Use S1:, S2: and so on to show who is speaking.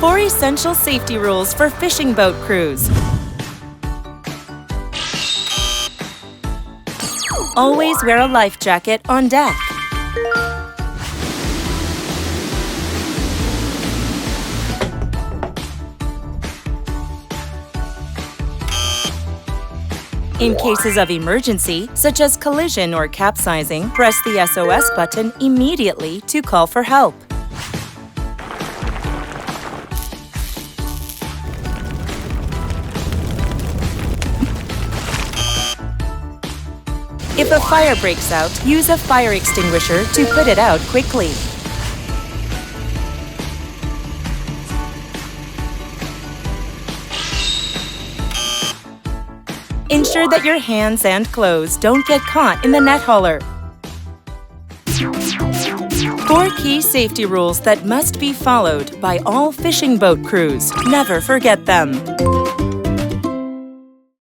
S1: 4 essential safety rules for fishing boat crews. Always wear a life jacket on deck. In cases of emergency, such as collision or capsizing, press the SOS button immediately to call for help. If a fire breaks out, use a fire extinguisher to put it out quickly. Ensure that your hands and clothes don't get caught in the net hauler. 4 key safety rules that must be followed by all fishing boat crews. Never forget them.